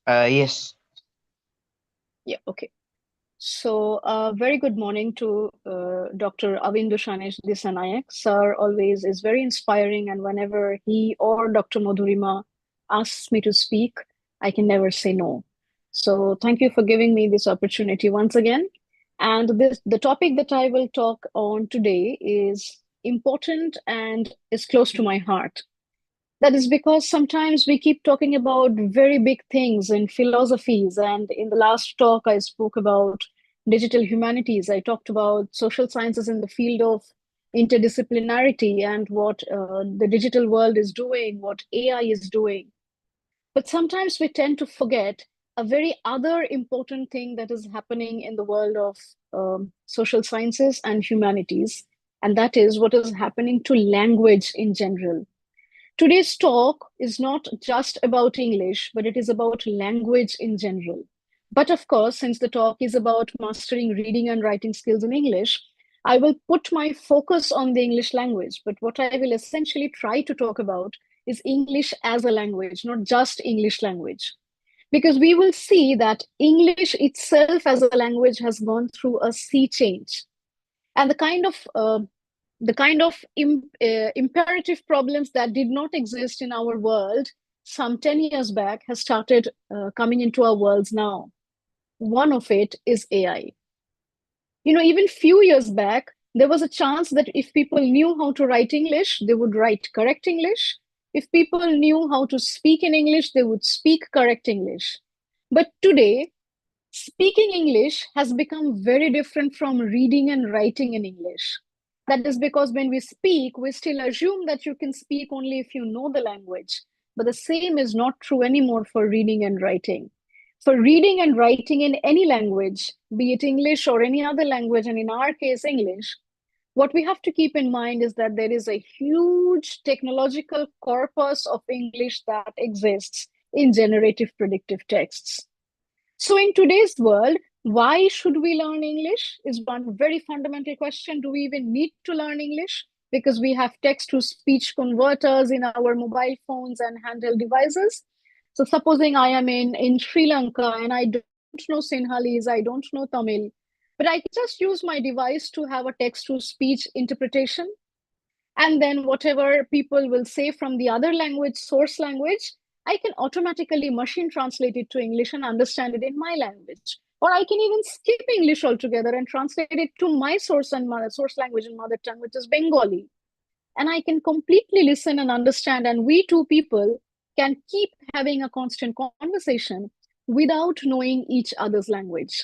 Yes. Yeah, okay. So, very good morning to Dr. Avindu Disanayak. Sir always is very inspiring, and whenever he or Dr. Madhurima asks me to speak, I can never say no. So, thank you for giving me this opportunity once again. And the topic that I will talk on today is important and is close to my heart. That is because sometimes we keep talking about very big things in philosophies. And in the last talk, I spoke about digital humanities. I talked about social sciences in the field of interdisciplinarity and what the digital world is doing, what AI is doing. But sometimes we tend to forget a very other important thing that is happening in the world of social sciences and humanities. And that is what is happening to language in general. Today's talk is not just about English, but it is about language in general. But of course, since the talk is about mastering reading and writing skills in English, I will put my focus on the English language. But what I will essentially try to talk about is English as a language, not just English language. Because we will see that English itself as a language has gone through a sea change. And the kind of imperative problems that did not exist in our world some 10 years back has started coming into our worlds now. One of it is AI. Even few years back, there was a chance that if people knew how to write English, they would write correct English. If people knew how to speak in English, they would speak correct English. But today, speaking English has become very different from reading and writing in English. That is because when we speak, we still assume that you can speak only if you know the language. But the same is not true anymore for reading and writing. For reading and writing in any language, be it English or any other language, and in our case, English, what we have to keep in mind is that there is a huge technological corpus of English that exists in generative predictive texts. So, in today's world, why should we learn English? Is one very fundamental question. Do we even need to learn English? Because we have text to speech converters in our mobile phones and handheld devices. So, supposing I am in Sri Lanka and I don't know Sinhalese, I don't know Tamil, but I can just use my device to have a text to speech interpretation, and then whatever people will say from the other language, source language, I can automatically machine translate it to English and understand it in my language. Or I can even skip English altogether and translate it to my source language and mother tongue, which is Bengali. And I can completely listen and understand. And we two people can keep having a constant conversation without knowing each other's language.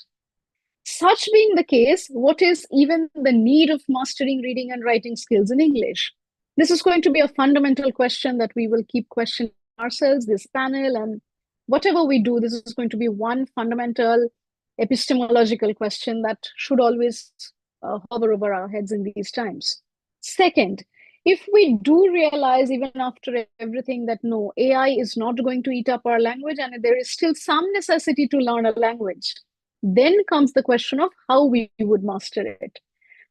Such being the case, what is even the need of mastering reading and writing skills in English? This is going to be a fundamental question that we will keep questioning ourselves, this panel, and whatever we do, this is going to be one fundamental epistemological question that should always hover over our heads in these times. Second, if we do realize, even after everything, that no, AI is not going to eat up our language and there is still some necessity to learn a language, then comes the question of how we would master it.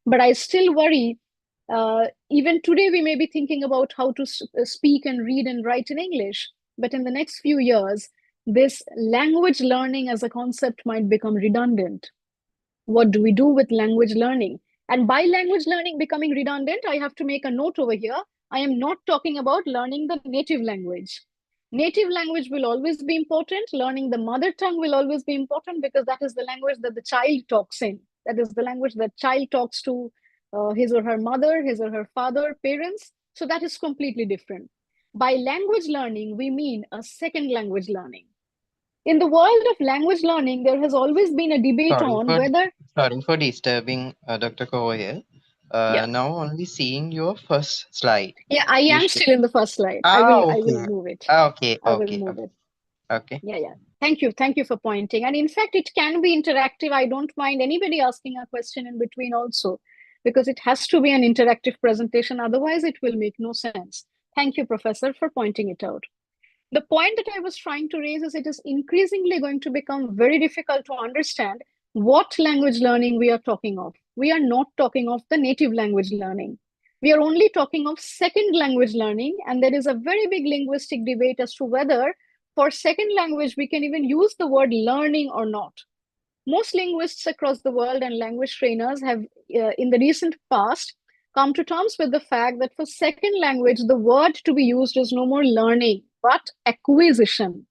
But I still worry, even today, we may be thinking about how to speak and read and write in English. But in the next few years, this language learning as a concept might become redundant. What do we do with language learning? And by language learning becoming redundant, I have to make a note over here. I am not talking about learning the native language. Native language will always be important. Learning the mother tongue will always be important because that is the language that the child talks in. That is the language that child talks to his or her mother, his or her father, parents. So that is completely different. By language learning, we mean a second language learning. In the world of language learning, there has always been a debate Sorry on for whether, sorry for disturbing, Dr. Koyel. yeah, Now only seeing your first slide. yeah, I You am should. still in the first slide. I will Okay. move it. Okay. I will Okay. move Okay. it. Okay. Yeah, yeah. Thank you. Thank you for pointing. And in fact, it can be interactive. I don't mind anybody asking a question in between also, because it has to be an interactive presentation. Otherwise, it will make no sense. Thank you, Professor, for pointing it out. The point that I was trying to raise is it is increasingly going to become very difficult to understand what language learning we are talking of. We are not talking of the native language learning. We are only talking of second language learning, and there is a very big linguistic debate as to whether For second language, we can even use the word learning or not. Most linguists across the world and language trainers have, in the recent past, come to terms with the fact that for second language, the word to be used is no more learning, but acquisition.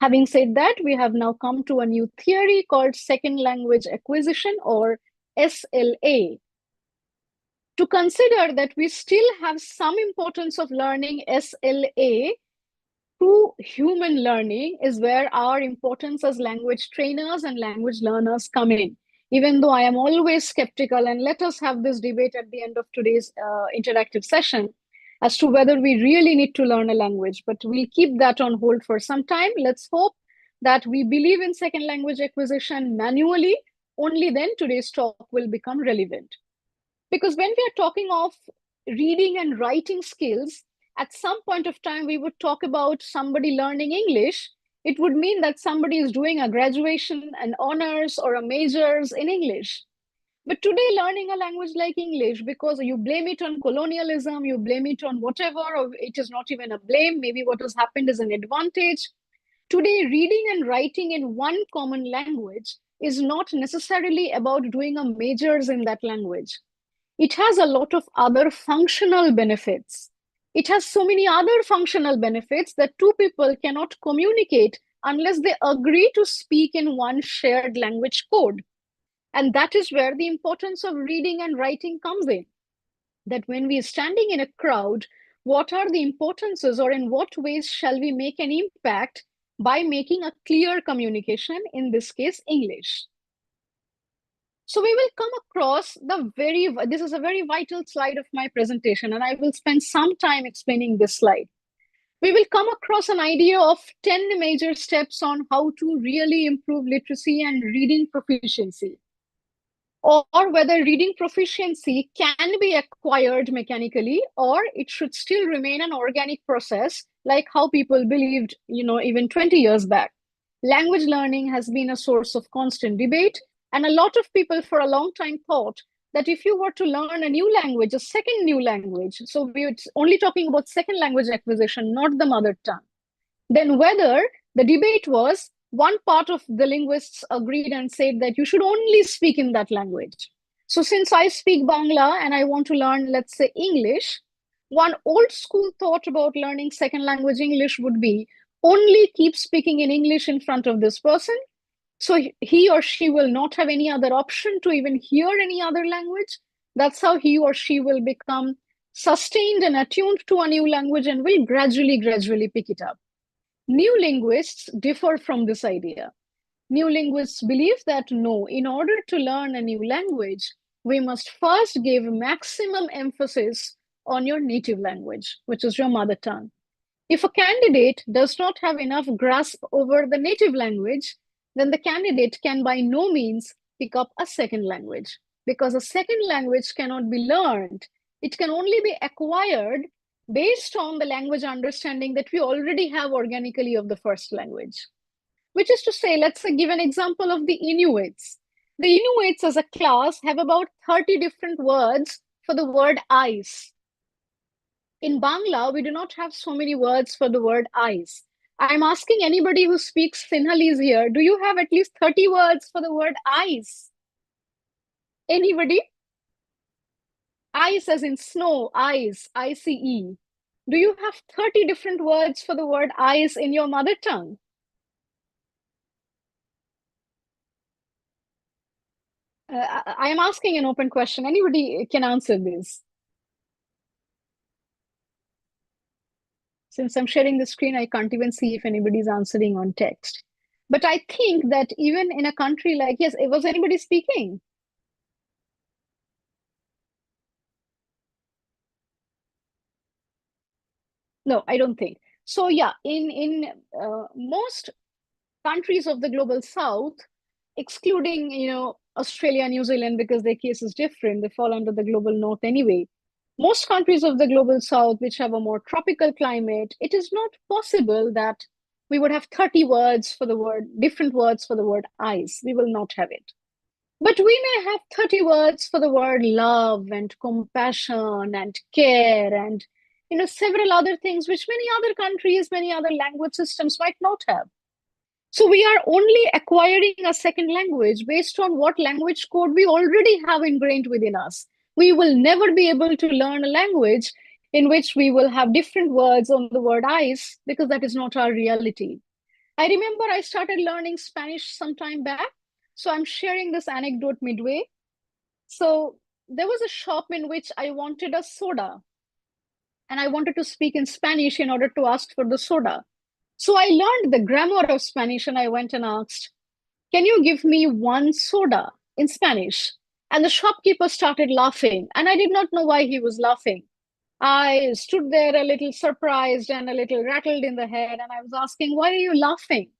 Having said that, we have now come to a new theory called second language acquisition, or SLA, to consider that we still have some importance of learning SLA to human learning is where our importance as language trainers and language learners come in. Even though I am always skeptical, and let us have this debate at the end of today's interactive session as to whether we really need to learn a language, but we'll keep that on hold for some time. Let's hope that we believe in second language acquisition manually. Only then today's talk will become relevant. Because when we are talking of reading and writing skills, at some point of time, we would talk about somebody learning English. It would mean that somebody is doing a graduation, an honors, or a majors in English. But today, learning a language like English, because you blame it on colonialism, you blame it on whatever, or it is not even a blame, maybe what has happened is an advantage. Today, reading and writing in one common language is not necessarily about doing a majors in that language. It has a lot of other functional benefits. It has so many other functional benefits that two people cannot communicate unless they agree to speak in one shared language code. And that is where the importance of reading and writing comes in. That when we are standing in a crowd, what are the importances, or in what ways shall we make an impact by making a clear communication, in this case, English? So we will come across this is a very vital slide of my presentation, and I will spend some time explaining this slide. We will come across an idea of 10 major steps on how to really improve literacy and reading proficiency, or whether reading proficiency can be acquired mechanically, or it should still remain an organic process, like how people believed, even 20 years back. Language learning has been a source of constant debate, and a lot of people for a long time thought that if you were to learn a new language, a second new language, so we're only talking about second language acquisition, not the mother tongue, then whether the debate was one part of the linguists agreed and said that you should only speak in that language. So since I speak Bangla and I want to learn, let's say, English, one old school thought about learning second language English would be only keep speaking in English in front of this person. So he or she will not have any other option to even hear any other language. That's how he or she will become sustained and attuned to a new language and will gradually pick it up. New linguists differ from this idea. New linguists believe that no, in order to learn a new language, we must first give maximum emphasis on your native language, which is your mother tongue. If a candidate does not have enough grasp over the native language, then the candidate can by no means pick up a second language, because a second language cannot be learned. It can only be acquired based on the language understanding that we already have organically of the first language. Which is to say, let's give an example of the Inuits. The Inuits as a class have about 30 different words for the word ice. In Bangla, we do not have so many words for the word ice. I'm asking anybody who speaks Sinhalese here, do you have at least 30 words for the word ice? Anybody? Ice as in snow, ice, I-C-E. Do you have 30 different words for the word ice in your mother tongue? I am asking an open question. Anybody can answer this. Since I'm sharing the screen, I can't even see if anybody's answering on text. But I think that even in a country like, yes, was anybody speaking? No, I don't think. So yeah, in most countries of the global south, excluding Australia, New Zealand, because their case is different, they fall under the global north anyway. Most countries of the global south, which have a more tropical climate, it is not possible that we would have 30 words for the word, different words for the word ice. We will not have it. But we may have 30 words for the word love and compassion and care and several other things which many other countries, many other language systems might not have. So we are only acquiring a second language based on what language code we already have ingrained within us. We will never be able to learn a language in which we will have different words on the word ice, because that is not our reality. I remember I started learning Spanish some time back. So I'm sharing this anecdote midway. So there was a shop in which I wanted a soda, and I wanted to speak in Spanish in order to ask for the soda. So I learned the grammar of Spanish and I went and asked, "Can you give me one soda?" in Spanish. And the shopkeeper started laughing, and I did not know why he was laughing. I stood there a little surprised and a little rattled in the head, and I was asking, "Why are you laughing?"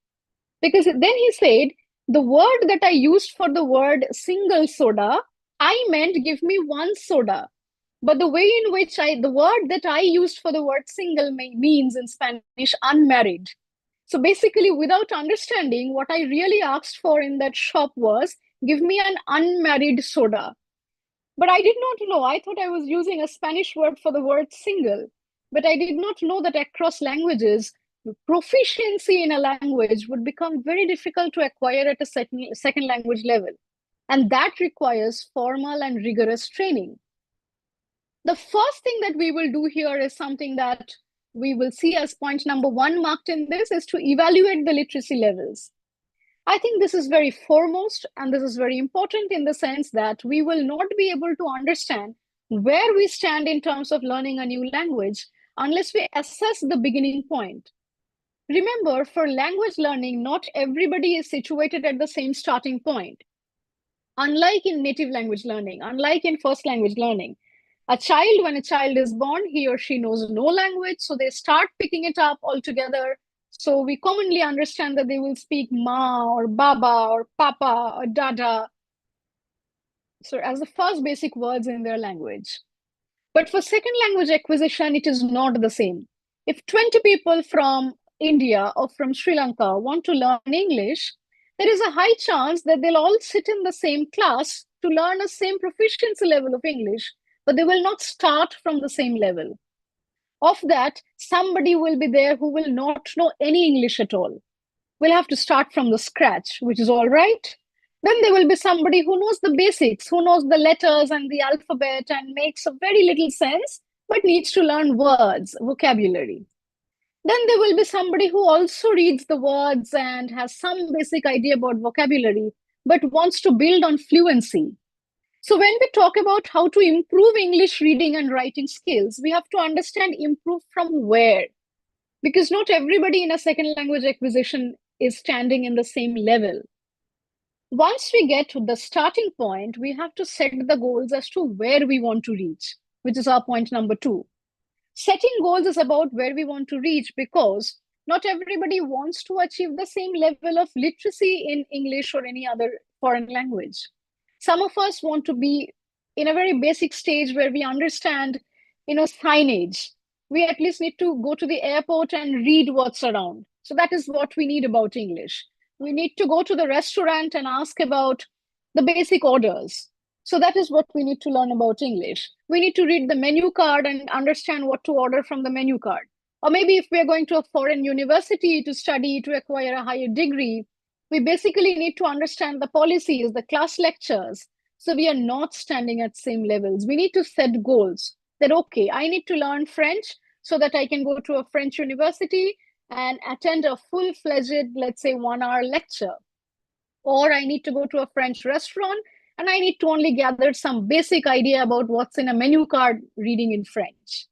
Because then he said, "The word that I used for the word single soda, I meant give me one soda. But the way in which the word that I used for the word single means in Spanish unmarried." So basically, without understanding, what I really asked for in that shop was, "Give me an unmarried soda." But I did not know. I thought I was using a Spanish word for the word single. But I did not know that across languages, proficiency in a language would become very difficult to acquire at a second language level. And that requires formal and rigorous training. The first thing that we will do here is something that we will see as point number one marked in this, is to evaluate the literacy levels. I think this is very foremost, and this is very important in the sense that we will not be able to understand where we stand in terms of learning a new language unless we assess the beginning point. Remember, for language learning, not everybody is situated at the same starting point. Unlike in native language learning, unlike in first language learning, when a child is born, he or she knows no language, so they start picking it up altogether. So we commonly understand that they will speak ma or baba or papa or dada, so as the first basic words in their language. But for second language acquisition, it is not the same. If 20 people from India or from Sri Lanka want to learn English, there is a high chance that they'll all sit in the same class to learn the same proficiency level of English, but they will not start from the same level. Of that, somebody will be there who will not know any English at all. We'll have to start from the scratch, which is all right. Then there will be somebody who knows the basics, who knows the letters and the alphabet and makes a very little sense, but needs to learn words, vocabulary. Then there will be somebody who also reads the words and has some basic idea about vocabulary, but wants to build on fluency. So when we talk about how to improve English reading and writing skills, we have to understand improve from where. Because not everybody in a second language acquisition is standing in the same level. Once we get to the starting point, we have to set the goals as to where we want to reach, which is our point number two. Setting goals is about where we want to reach, because not everybody wants to achieve the same level of literacy in English or any other foreign language. Some of us want to be in a very basic stage where we understand, signage. We at least need to go to the airport and read what's around. So that is what we need about English. We need to go to the restaurant and ask about the basic orders. So that is what we need to learn about English. We need to read the menu card and understand what to order from the menu card. Or maybe if we're going to a foreign university to study, to acquire a higher degree, we basically need to understand the policies, the class lectures. So we are not standing at same levels. We need to set goals that, okay, I need to learn French so that I can go to a French university and attend a full-fledged, let's say, 1 hour lecture. Or I need to go to a French restaurant and I need to only gather some basic idea about what's in a menu card reading in French.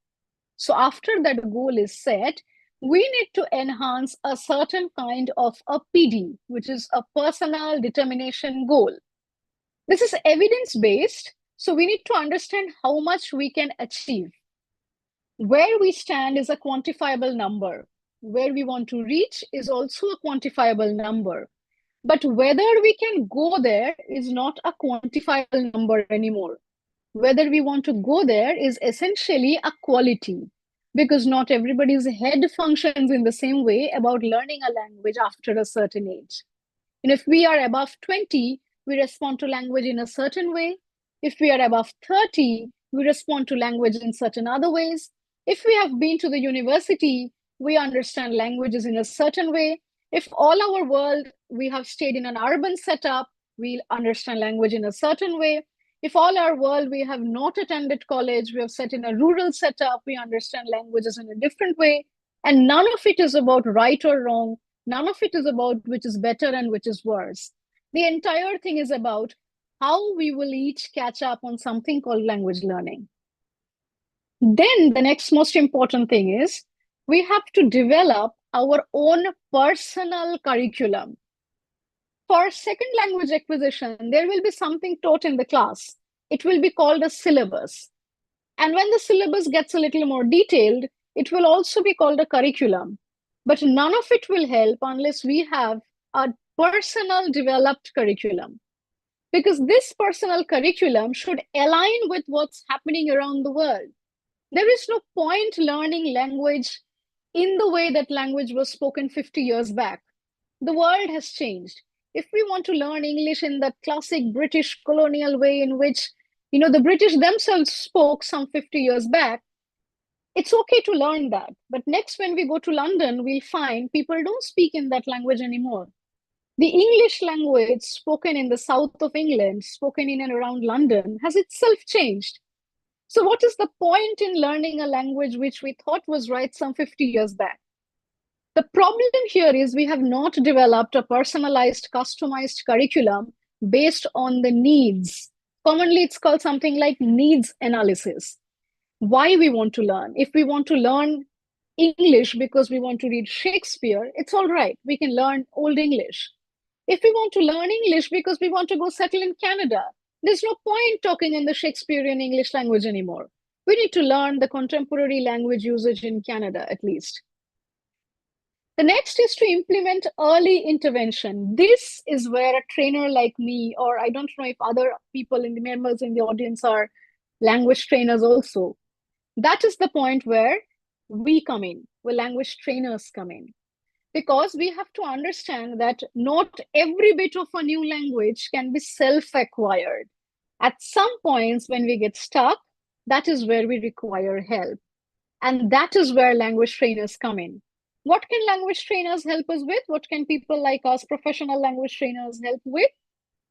So after that goal is set, we need to enhance a certain kind of a PD, which is a personal determination goal. This is evidence-based, so we need to understand how much we can achieve. Where we stand is a quantifiable number. Where we want to reach is also a quantifiable number. But whether we can go there is not a quantifiable number anymore. Whether we want to go there is essentially a quality, because not everybody's head functions in the same way about learning a language after a certain age. And if we are above 20, we respond to language in a certain way. If we are above 30, we respond to language in certain other ways. If we have been to the university, we understand languages in a certain way. If all our world we have stayed in an urban setup, we understand language in a certain way. If all our world we have not attended college, we have set in a rural setup, we understand languages in a different way. And none of it is about right or wrong. None of it is about which is better and which is worse. The entire thing is about how we will each catch up on something called language learning. Then the next most important thing is we have to develop our own personal curriculum. For second language acquisition, there will be something taught in the class. It will be called a syllabus. And when the syllabus gets a little more detailed, it will also be called a curriculum. But none of it will help unless we have a personal developed curriculum. Because this personal curriculum should align with what's happening around the world. There is no point learning language in the way that language was spoken 50 years back. The world has changed. If we want to learn English in that classic British colonial way in which, the British themselves spoke some 50 years back, it's okay to learn that. But next, when we go to London, we'll find people don't speak in that language anymore. The English language spoken in the south of England, spoken in and around London, has itself changed. So what is the point in learning a language which we thought was right some 50 years back? The problem here is we have not developed a personalized, customized curriculum based on the needs. Commonly, it's called something like needs analysis. Why we want to learn. If we want to learn English because we want to read Shakespeare, it's all right. We can learn Old English. If we want to learn English because we want to go settle in Canada, there's no point talking in the Shakespearean English language anymore. We need to learn the contemporary language usage in Canada, at least. The next is to implement early intervention. This is where a trainer like me, or I don't know if other people in the members in the audience are language trainers also. That is the point where we come in, where language trainers come in. Because we have to understand that not every bit of a new language can be self-acquired. At some points when we get stuck, that is where we require help. And that is where language trainers come in. What can language trainers help us with? What can people like us, professional language trainers, help with?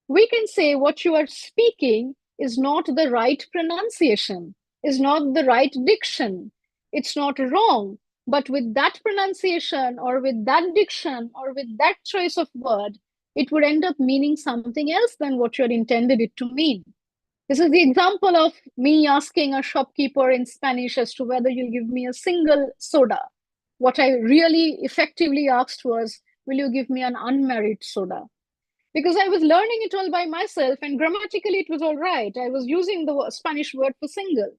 We can say what you are speaking is not the right pronunciation, is not the right diction. It's not wrong. But with that pronunciation or with that diction or with that choice of word, it would end up meaning something else than what you had intended it to mean. This is the example of me asking a shopkeeper in Spanish as to whether you'll give me a single soda. What I really effectively asked was, will you give me an unmarried soda? Because I was learning it all by myself and grammatically it was all right. I was using the Spanish word for single.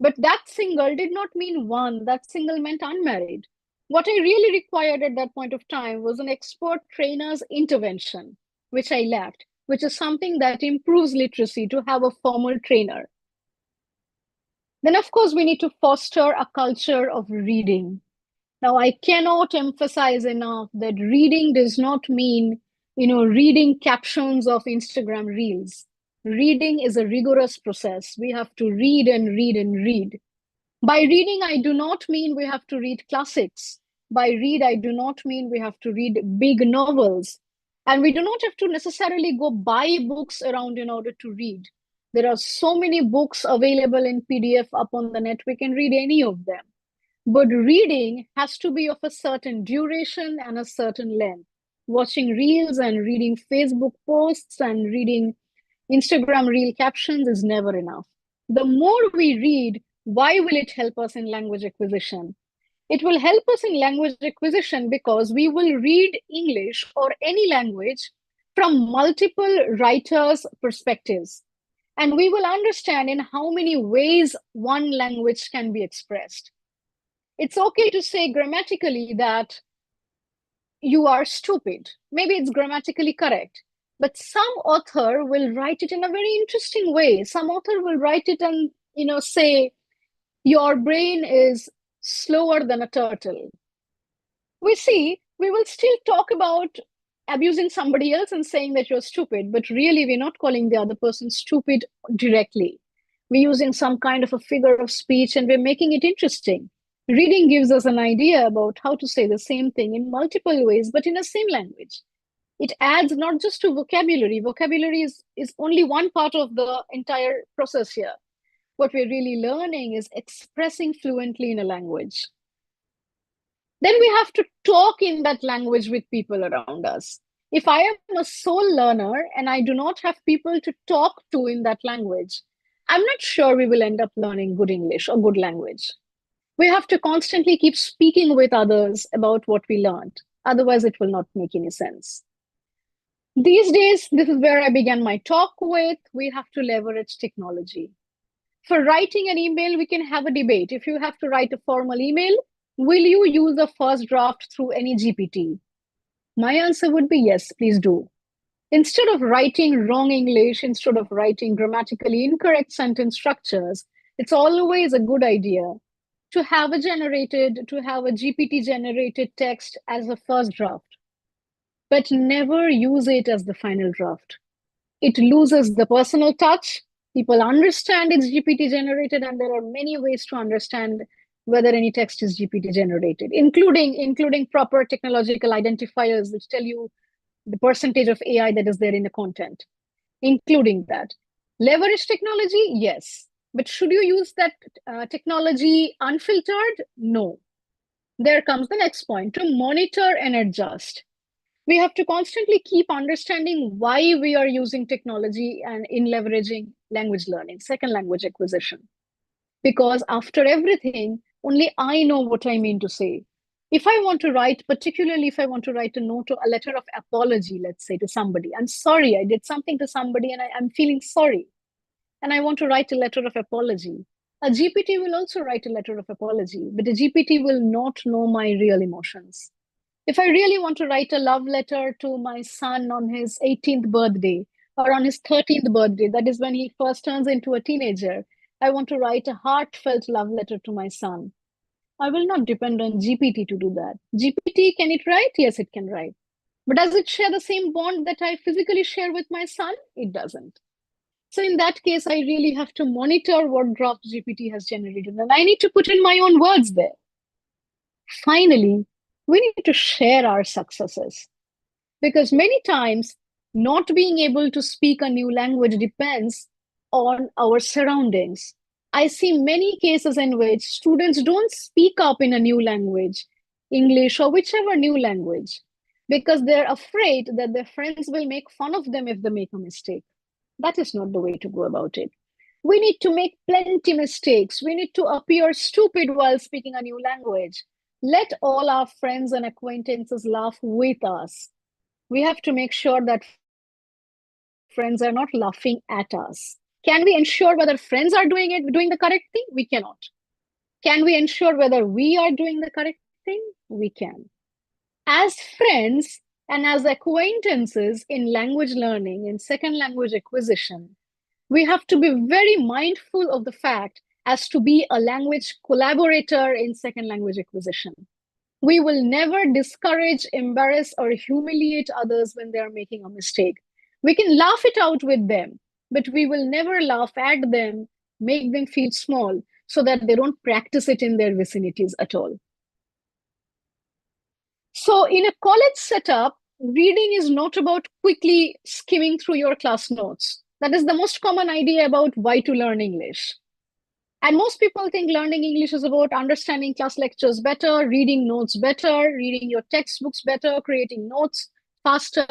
But that single did not mean one, that single meant unmarried. What I really required at that point of time was an expert trainer's intervention, which I lacked, which is something that improves literacy to have a formal trainer. Then, of course, we need to foster a culture of reading. Now, I cannot emphasize enough that reading does not mean, reading captions of Instagram reels. Reading is a rigorous process. We have to read and read and read. By reading, I do not mean we have to read classics. By read, I do not mean we have to read big novels. And we do not have to necessarily go buy books around in order to read. There are so many books available in PDF up on the net. We can read any of them. But reading has to be of a certain duration and a certain length. Watching reels and reading Facebook posts and reading Instagram reel captions is never enough. The more we read, why will it help us in language acquisition? It will help us in language acquisition because we will read English or any language from multiple writers' perspectives. And we will understand in how many ways one language can be expressed. It's okay to say grammatically that you are stupid. Maybe it's grammatically correct. But some author will write it in a very interesting way. Some author will write it and, say, your brain is slower than a turtle. We will still talk about abusing somebody else and saying that you're stupid, but really we're not calling the other person stupid directly. We're using some kind of a figure of speech and we're making it interesting. Reading gives us an idea about how to say the same thing in multiple ways, but in the same language. It adds not just to vocabulary. Vocabulary is only one part of the entire process here. What we're really learning is expressing fluently in a language. Then we have to talk in that language with people around us. If I am a sole learner and I do not have people to talk to in that language, I'm not sure we will end up learning good English or good language. We have to constantly keep speaking with others about what we learned. Otherwise, it will not make any sense. These days, this is where I began my talk with. We have to leverage technology. For writing an email, we can have a debate. If you have to write a formal email, will you use a first draft through any GPT? My answer would be yes, please do. Instead of writing wrong English, instead of writing grammatically incorrect sentence structures, it's always a good idea to have a GPT generated text as a first draft, but never use it as the final draft. It loses the personal touch. People understand it's GPT generated, and there are many ways to understand whether any text is GPT generated, including proper technological identifiers which tell you the percentage of AI that is there in the content, including that. Leverage technology, yes. But should you use that technology unfiltered? No. There comes the next point, to monitor and adjust. We have to constantly keep understanding why we are using technology and in leveraging language learning, second language acquisition. Because after everything, only I know what I mean to say. If I want to write, particularly if I want to write a note or a letter of apology, let's say to somebody, I'm sorry, I did something to somebody and I'm feeling sorry. And I want to write a letter of apology. A GPT will also write a letter of apology, but a GPT will not know my real emotions. If I really want to write a love letter to my son on his 18th birthday or on his 13th birthday, that is when he first turns into a teenager, I want to write a heartfelt love letter to my son. I will not depend on GPT to do that. GPT, can it write? Yes, it can write. But does it share the same bond that I physically share with my son? It doesn't. So in that case, I really have to monitor what draft GPT has generated, and I need to put in my own words there. Finally, we need to share our successes, because many times not being able to speak a new language depends on our surroundings. I see many cases in which students don't speak up in a new language, English or whichever new language, because they're afraid that their friends will make fun of them if they make a mistake. That is not the way to go about it. We need to make plenty mistakes. We need to appear stupid while speaking a new language. Let all our friends and acquaintances laugh with us. We have to make sure that friends are not laughing at us. Can we ensure whether friends are doing the correct thing? We cannot. Can we ensure whether we are doing the correct thing? We can. As friends and as acquaintances in language learning, in second language acquisition, we have to be very mindful of the fact as to be a language collaborator in second language acquisition. We will never discourage, embarrass, or humiliate others when they are making a mistake. We can laugh it out with them, but we will never laugh at them, make them feel small, so that they don't practice it in their vicinities at all. So in a college setup, reading is not about quickly skimming through your class notes. That is the most common idea about why to learn English. And most people think learning English is about understanding class lectures better, reading notes better, reading your textbooks better, creating notes faster.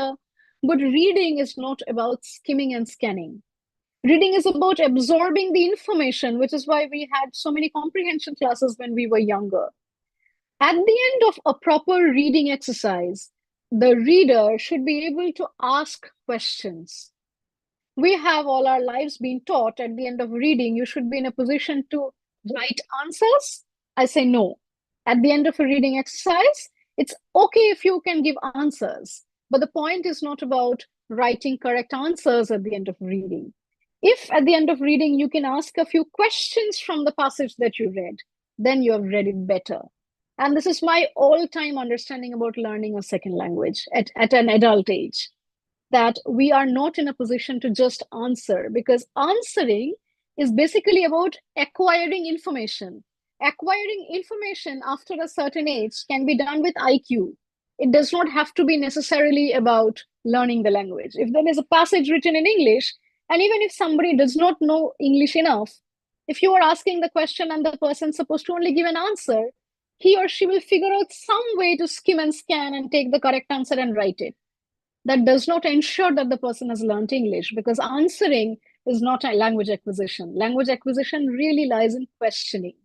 But reading is not about skimming and scanning. Reading is about absorbing the information, which is why we had so many comprehension classes when we were younger. At the end of a proper reading exercise, the reader should be able to ask questions. We have all our lives been taught at the end of reading, you should be in a position to write answers. I say no. At the end of a reading exercise, it's okay if you can give answers, but the point is not about writing correct answers at the end of reading. If at the end of reading you can ask a few questions from the passage that you read, then you have read it better. And this is my all-time understanding about learning a second language at an adult age, that we are not in a position to just answer, because answering is basically about acquiring information. Acquiring information after a certain age can be done with IQ. It does not have to be necessarily about learning the language. If there is a passage written in English, and even if somebody does not know English enough, if you are asking the question and the person's supposed to only give an answer, he or she will figure out some way to skim and scan and take the correct answer and write it. That does not ensure that the person has learned English, because answering is not a language acquisition. Language acquisition really lies in questioning.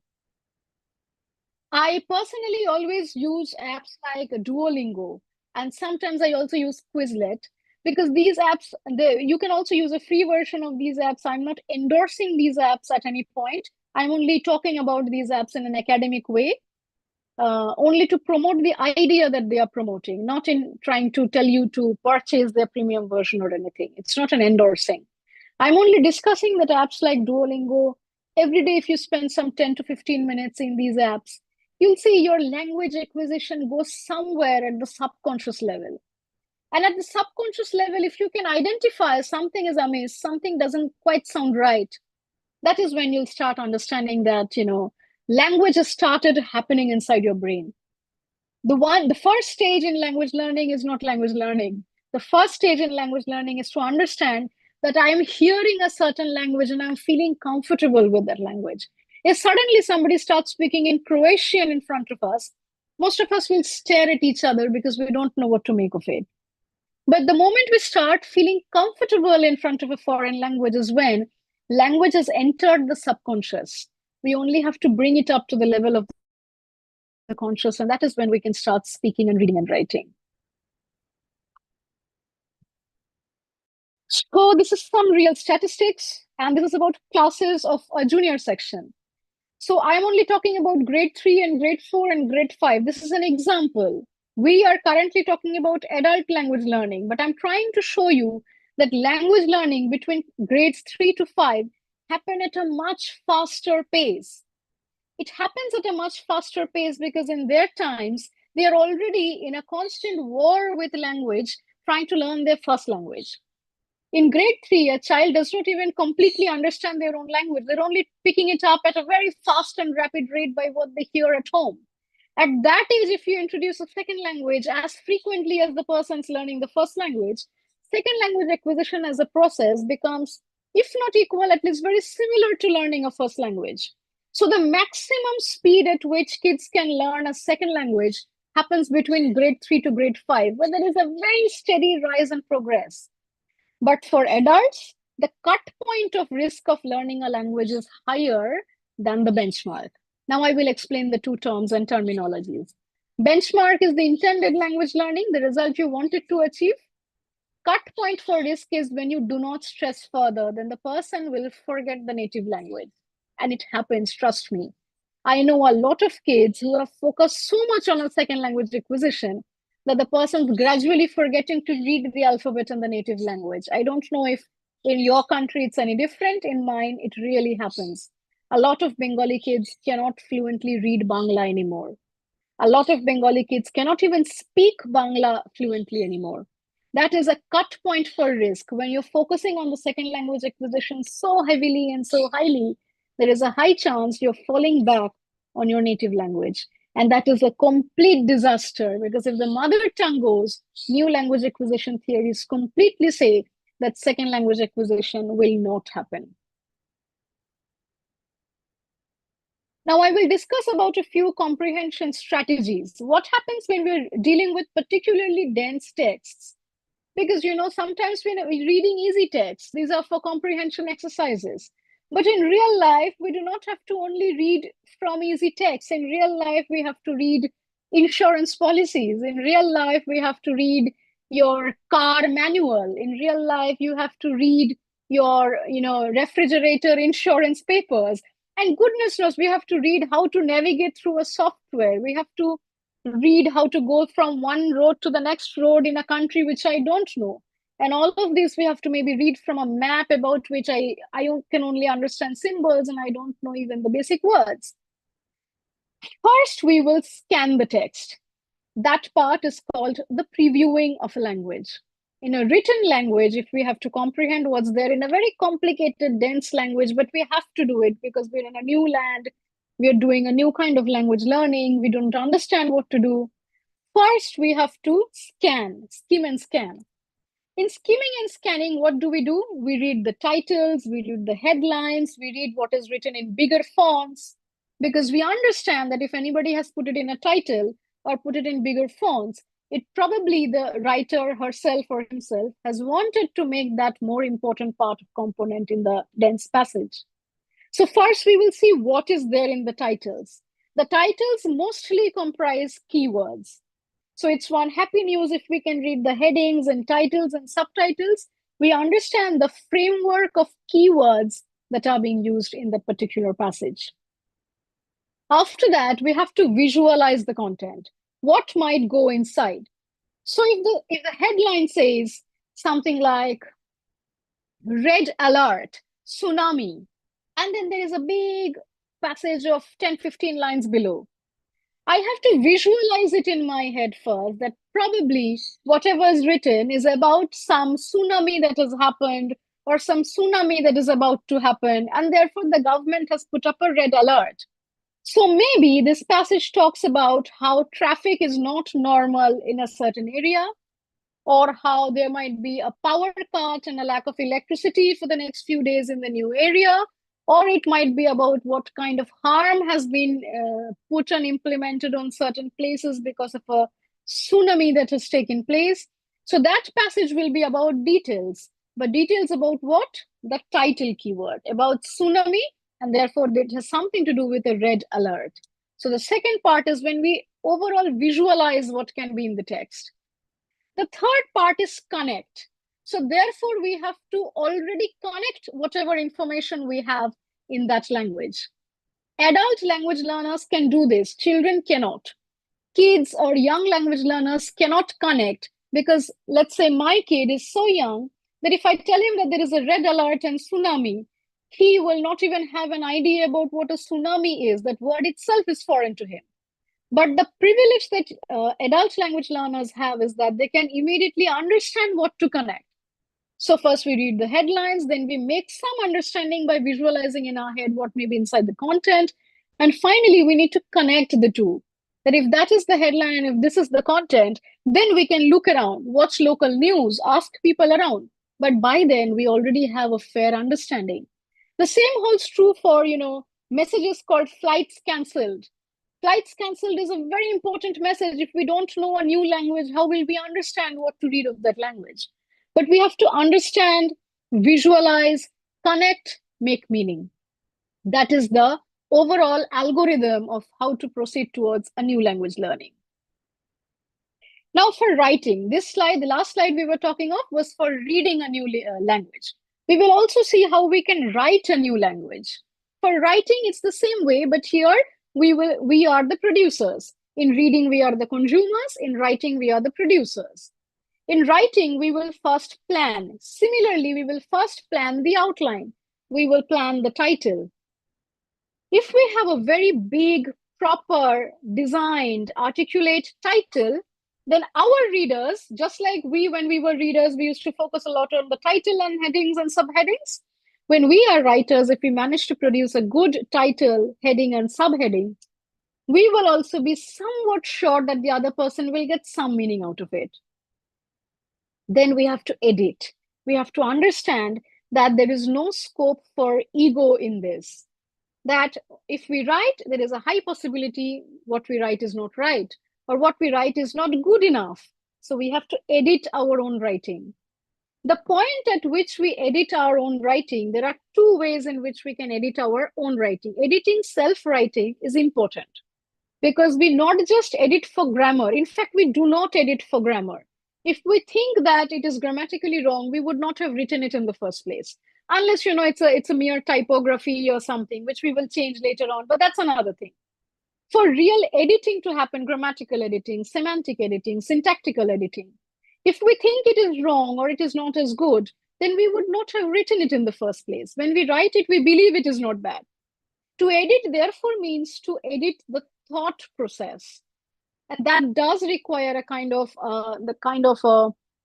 I personally always use apps like Duolingo, and sometimes I also use Quizlet, because these apps, you can also use a free version of these apps. I'm not endorsing these apps at any point. I'm only talking about these apps in an academic way, only to promote the idea that they are promoting, not in trying to tell you to purchase their premium version or anything. It's not an endorsing. I'm only discussing that apps like Duolingo, every day, if you spend some 10 to 15 minutes in these apps, you'll see your language acquisition goes somewhere at the subconscious level. And at the subconscious level, if you can identify something is amiss, something doesn't quite sound right, that is when you'll start understanding that, language has started happening inside your brain. The first stage in language learning is not language learning. The first stage in language learning is to understand that I am hearing a certain language and I'm feeling comfortable with that language. If suddenly somebody starts speaking in Croatian in front of us, most of us will stare at each other because we don't know what to make of it. But the moment we start feeling comfortable in front of a foreign language is when language has entered the subconscious. We only have to bring it up to the level of the conscious, and that is when we can start speaking and reading and writing. So this is some real statistics, and this is about classes of a junior section. So I'm only talking about grade 3 and grade 4 and grade 5. This is an example. We are currently talking about adult language learning, but I'm trying to show you that language learning between grades 3 to 5 happen at a much faster pace. It happens at a much faster pace because in their times, they are already in a constant war with language, trying to learn their first language. In grade 3, a child does not even completely understand their own language. They're only picking it up at a very fast and rapid rate by what they hear at home. At that age, if you introduce a second language as frequently as the person's learning the first language, second language acquisition as a process becomes, if not equal, at least very similar to learning a first language. So the maximum speed at which kids can learn a second language happens between grade 3 to grade 5, where there is a very steady rise and progress. But for adults, the cut point of risk of learning a language is higher than the benchmark. Now I will explain the two terms and terminologies. Benchmark is the intended language learning, the result you wanted to achieve. Cut point for risk is when you do not stress further, then the person will forget the native language. And it happens, trust me. I know a lot of kids who have focused so much on a second language acquisition that the person's gradually forgetting to read the alphabet in the native language. I don't know if in your country it's any different. In mine, it really happens. A lot of Bengali kids cannot fluently read Bangla anymore. A lot of Bengali kids cannot even speak Bangla fluently anymore. That is a cut point for risk. When you're focusing on the second language acquisition so heavily and so highly, there is a high chance you're falling back on your native language. And that is a complete disaster, because if the mother tongue goes, new language acquisition theories completely say that second language acquisition will not happen. Now, I will discuss about a few comprehension strategies. What happens when we're dealing with particularly dense texts? Because, sometimes when we're reading easy texts, these are for comprehension exercises. But in real life, we do not have to only read from easy texts. In real life, we have to read insurance policies. In real life, we have to read your car manual. In real life, you have to read your, refrigerator insurance papers. And goodness knows, we have to read how to navigate through a software. We have to read how to go from one road to the next road in a country which I don't know. And all of this we have to maybe read from a map about which I can only understand symbols and I don't know even the basic words. First, we will scan the text. That part is called the previewing of a language. In a written language, if we have to comprehend what's there in a very complicated, dense language, but we have to do it because we're in a new land, we're doing a new kind of language learning, we don't understand what to do. First, we have to skim and scan. In skimming and scanning, what do? We read the titles, we read the headlines, we read what is written in bigger fonts, because we understand that if anybody has put it in a title or put it in bigger fonts, it probably the writer herself or himself has wanted to make that more important part of component in the dense passage. So first we will see what is there in the titles. The titles mostly comprise keywords. So it's one happy news if we can read the headings and titles and subtitles. We understand the framework of keywords that are being used in that particular passage. After that, we have to visualize the content. What might go inside? So if the headline says something like red alert, tsunami, and then there is a big passage of 10-15 lines below, I have to visualize it in my head first that probably whatever is written is about some tsunami that has happened or some tsunami that is about to happen, and therefore the government has put up a red alert. So maybe this passage talks about how traffic is not normal in a certain area, or how there might be a power cut and a lack of electricity for the next few days in the new area, or it might be about what kind of harm has been put and implemented on certain places because of a tsunami that has taken place. So that passage will be about details, but details about what? The title keyword, about tsunami, and therefore it has something to do with a red alert. So the second part is when we overall visualize what can be in the text. The third part is connect. So therefore, we have to already connect whatever information we have in that language. Adult language learners can do this. Children cannot. Kids or young language learners cannot connect because let's say my kid is so young that if I tell him that there is a red alert and tsunami, he will not even have an idea about what a tsunami is. That word itself is foreign to him. But the privilege that adult language learners have is that they can immediately understand what to connect. So first we read the headlines, then we make some understanding by visualizing in our head what may be inside the content. And finally, we need to connect the two. That if that is the headline, if this is the content, then we can look around, watch local news, ask people around. But by then, we already have a fair understanding. The same holds true for, messages called flights cancelled. Flights cancelled is a very important message. If we don't know a new language, how will we understand what to read of that language? But we have to understand, visualize, connect, make meaning. That is the overall algorithm of how to proceed towards a new language learning. Now for writing, this slide, the last slide we were talking of was for reading a new language. We will also see how we can write a new language. For writing, it's the same way, but here we are the producers. In reading, we are the consumers. In writing, we are the producers. In writing, we will first plan. Similarly, we will first plan the outline. We will plan the title. If we have a very big, proper, designed, articulate title, then our readers, just like when we were readers, we used to focus a lot on the title and headings and subheadings. When we are writers, if we manage to produce a good title, heading, and subheading, we will also be somewhat sure that the other person will get some meaning out of it. Then we have to edit. We have to understand that there is no scope for ego in this. That if we write, there is a high possibility what we write is not right, or what we write is not good enough. So we have to edit our own writing. The point at which we edit our own writing, there are two ways in which we can edit our own writing. Editing self-writing is important because we not just edit for grammar. In fact, we do not edit for grammar. If we think that it is grammatically wrong, we would not have written it in the first place. Unless, it's a mere typography or something, which we will change later on, but that's another thing. For real editing to happen, grammatical editing, semantic editing, syntactical editing, if we think it is wrong or it is not as good, then we would not have written it in the first place. When we write it, we believe it is not bad. To edit, therefore, means to edit the thought process. And that does require a kind of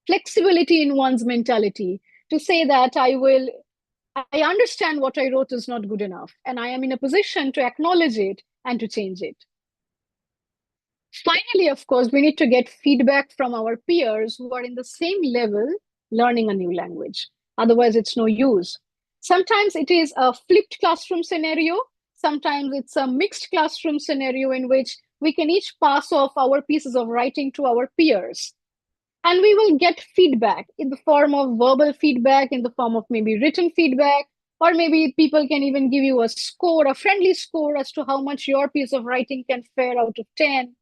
flexibility in one's mentality to say that I understand what I wrote is not good enough, and I am in a position to acknowledge it and to change it. Finally, of course, we need to get feedback from our peers who are in the same level learning a new language. Otherwise, it's no use. Sometimes it is a flipped classroom scenario. Sometimes it's a mixed classroom scenario in which we can each pass off our pieces of writing to our peers. And we will get feedback in the form of verbal feedback, in the form of maybe written feedback, or maybe people can even give you a score, a friendly score as to how much your piece of writing can fare out of 10.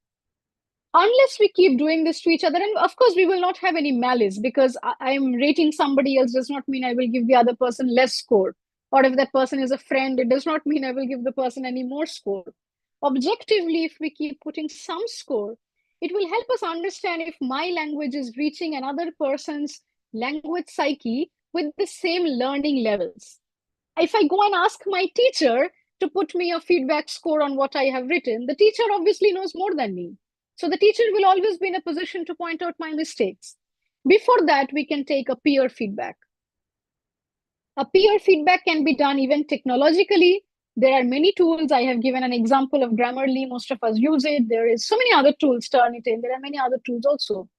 Unless we keep doing this to each other, and of course we will not have any malice, because I am rating somebody else does not mean I will give the other person less score, or if that person is a friend, it does not mean I will give the person any more score. Objectively, if we keep putting some score, it will help us understand if my language is reaching another person's language psyche with the same learning levels. If I go and ask my teacher to put me a feedback score on what I have written, the teacher obviously knows more than me. So the teacher will always be in a position to point out my mistakes. Before that, we can take a peer feedback. A peer feedback can be done even technologically. There are many tools. I have given an example of Grammarly. Most of us use it. There is so many other tools, Turnitin. There are many other tools also.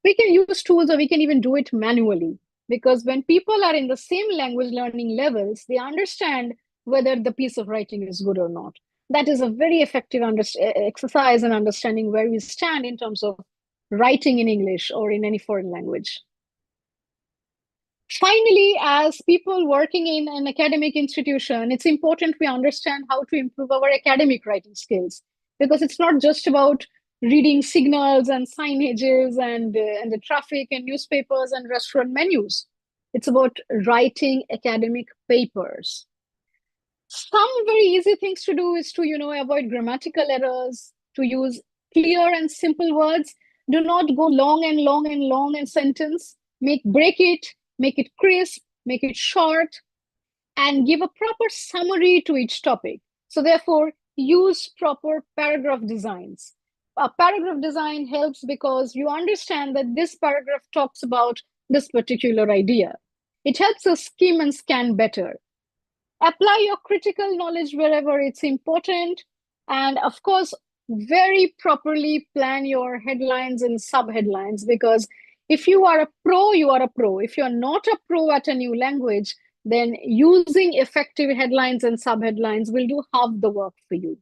We can use tools, or we can even do it manually. Because when people are in the same language learning levels, they understand whether the piece of writing is good or not. That is a very effective exercise in understanding where we stand in terms of writing in English or in any foreign language. Finally, as people working in an academic institution, it's important we understand how to improve our academic writing skills, because it's not just about reading signals and signages and the traffic and newspapers and restaurant menus. It's about writing academic papers. Some very easy things to do is to, avoid grammatical errors, to use clear and simple words. Do not go long and long and long in sentence. Break it, make it crisp, make it short, and give a proper summary to each topic. So therefore, use proper paragraph designs. A paragraph design helps because you understand that this paragraph talks about this particular idea. It helps us skim and scan better. Apply your critical knowledge wherever it's important. And of course, very properly plan your headlines and subheadlines, because if you are a pro, you are a pro. If you're not a pro at a new language, then using effective headlines and subheadlines will do half the work for you.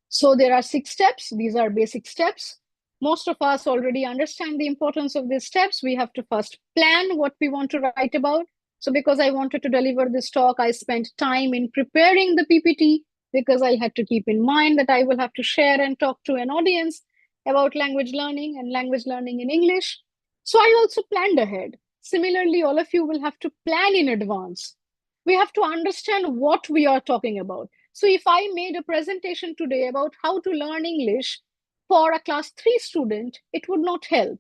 So there are 6 steps. These are basic steps. Most of us already understand the importance of these steps. We have to first plan what we want to write about. So because I wanted to deliver this talk, I spent time in preparing the PPT, because I had to keep in mind that I will have to share and talk to an audience about language learning and language learning in English. So I also planned ahead. Similarly, all of you will have to plan in advance. We have to understand what we are talking about. So if I made a presentation today about how to learn English for a class 3 student, it would not help.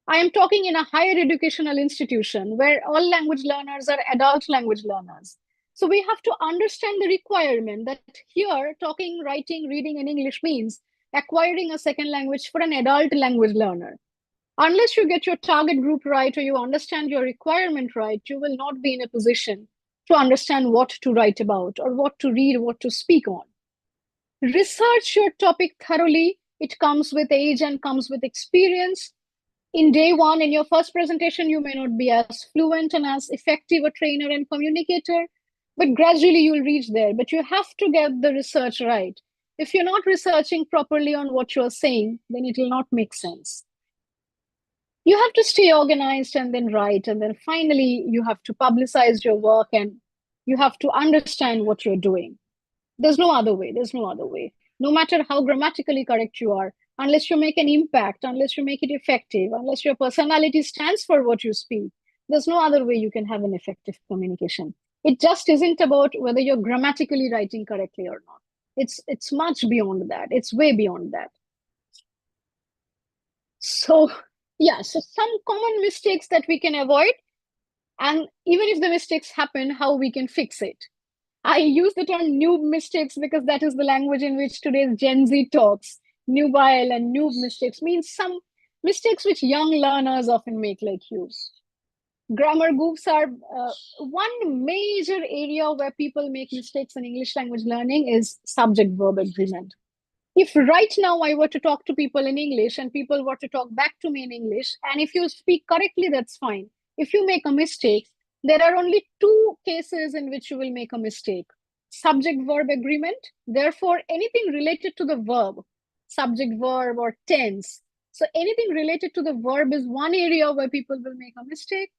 I am talking in a higher educational institution where all language learners are adult language learners. So we have to understand the requirement that here talking, writing, reading in English means acquiring a second language for an adult language learner. Unless you get your target group right or you understand your requirement right, you will not be in a position to understand what to write about or what to read, what to speak on. Research your topic thoroughly. It comes with age and comes with experience. In day one, in your first presentation, you may not be as fluent and as effective a trainer and communicator, but gradually you'll reach there. But you have to get the research right. If you're not researching properly on what you're saying, then it will not make sense. You have to stay organized and then write. And then finally, you have to publicize your work and you have to understand what you're doing. There's no other way. There's no other way. No matter how grammatically correct you are, unless you make an impact, unless you make it effective, unless your personality stands for what you speak, there's no other way you can have an effective communication. It just isn't about whether you're grammatically writing correctly or not. It's much beyond that. It's way beyond that. So yeah, so some common mistakes that we can avoid, and even if the mistakes happen, how we can fix it. I use the term noob mistakes because that is the language in which today's Gen Z talks. Nubile and noob mistakes means some mistakes which young learners often make, like you. Grammar goofs are one major area where people make mistakes in English language learning is subject-verb agreement. If right now I were to talk to people in English and people were to talk back to me in English, and if you speak correctly, that's fine. If you make a mistake, there are only two cases in which you will make a mistake. Subject-verb agreement, therefore anything related to the verb, subject, verb, or tense. So anything related to the verb is one area where people will make a mistake,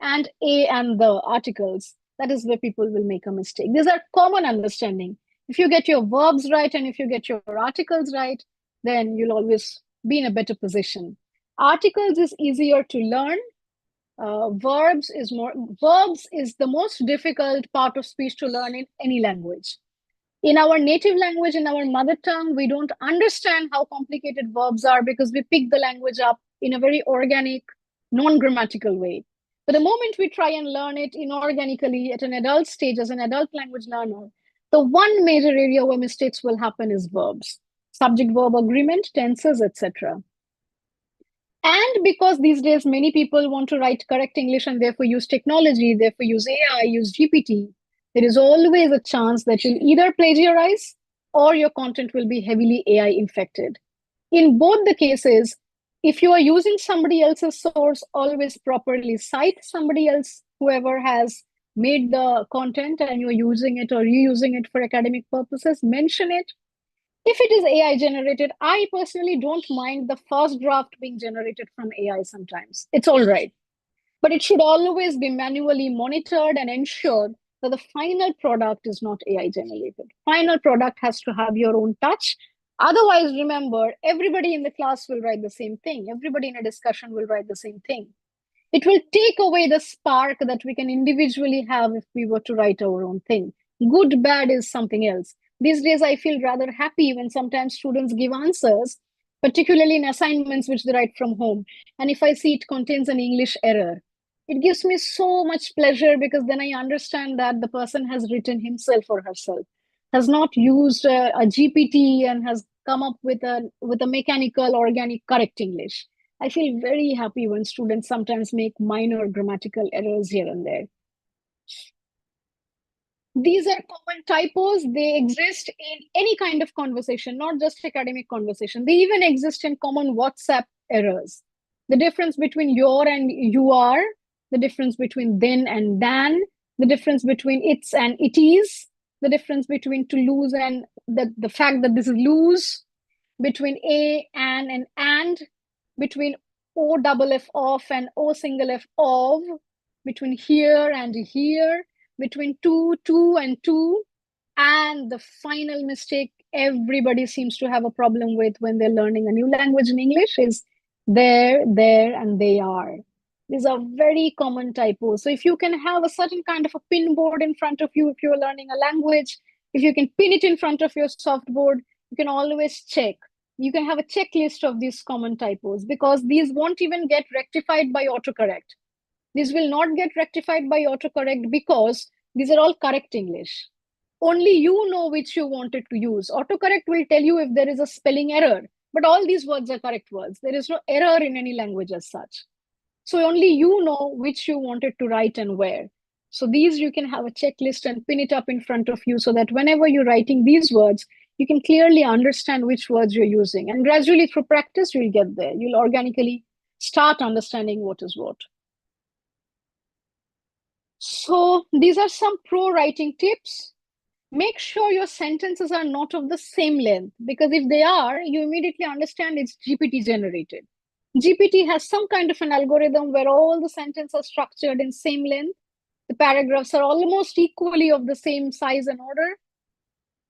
and a and the articles, that is where people will make a mistake. These are common understanding. If you get your verbs right and if you get your articles right, then you'll always be in a better position. Articles is easier to learn. Verbs is the most difficult part of speech to learn in any language. In our native language, in our mother tongue, we don't understand how complicated verbs are because we pick the language up in a very organic, non-grammatical way. But the moment we try and learn it inorganically at an adult stage as an adult language learner, the one major area where mistakes will happen is verbs, subject-verb agreement, tenses, etc. And because these days many people want to write correct English and therefore use technology, therefore use AI, use GPT, there is always a chance that you'll either plagiarize or your content will be heavily AI infected. In both the cases, if you are using somebody else's source, always properly cite somebody else, whoever has made the content and you're using it or reusing it for academic purposes, mention it. If it is AI generated, I personally don't mind the first draft being generated from AI sometimes. It's all right. But it should always be manually monitored and ensured that the final product is not AI generated. Final product has to have your own touch. Otherwise, remember, everybody in the class will write the same thing. Everybody in a discussion will write the same thing. It will take away the spark that we can individually have if we were to write our own thing. Good, bad is something else. These days, I feel rather happy when sometimes students give answers, particularly in assignments which they write from home. And if I see it contains an English error, it gives me so much pleasure because then I understand that the person has written himself or herself, has not used a GPT and has come up with a mechanical, organic, correct English. I feel very happy when students sometimes make minor grammatical errors here and there. These are common typos. They exist in any kind of conversation, not just academic conversation. They even exist in common WhatsApp errors. The difference between your and you are, the difference between then and than, the difference between it's and it is, the difference between to lose and the fact that this is lose, between a and, between O double F off and O single F of, between here and here, between two and two, and the final mistake everybody seems to have a problem with when they're learning a new language in English is there, and they are. These are very common typos. So if you can have a certain kind of a pin board in front of you, if you're learning a language, if you can pin it in front of your softboard, you can always check. You can have a checklist of these common typos because these won't even get rectified by autocorrect. These will not get rectified by autocorrect because these are all correct English. Only you know which you wanted to use. Autocorrect will tell you if there is a spelling error, but all these words are correct words. There is no error in any language as such. So only you know which you wanted to write and where. So these you can have a checklist and pin it up in front of you so that whenever you're writing these words, you can clearly understand which words you're using. And gradually through practice, you'll get there. You'll organically start understanding what is what. So these are some pro writing tips. Make sure your sentences are not of the same length because if they are, you immediately understand it's GPT generated. GPT has some kind of an algorithm where all the sentences are structured in same length. The paragraphs are almost equally of the same size and order.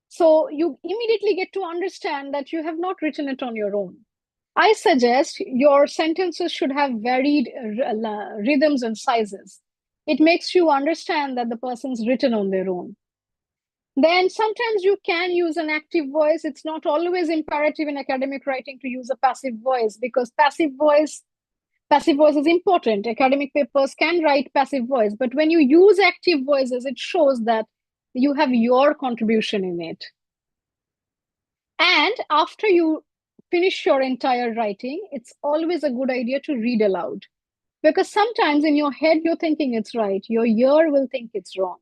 So you immediately get to understand that you have not written it on your own. I suggest your sentences should have varied rhythms and sizes. It makes you understand that the person's written on their own. Then sometimes you can use an active voice. It's not always imperative in academic writing to use a passive voice because passive voice is important. Academic papers can write passive voice, but when you use active voices, it shows that you have your contribution in it. And after you finish your entire writing, it's always a good idea to read aloud. Because sometimes in your head, you're thinking it's right, your ear will think it's wrong.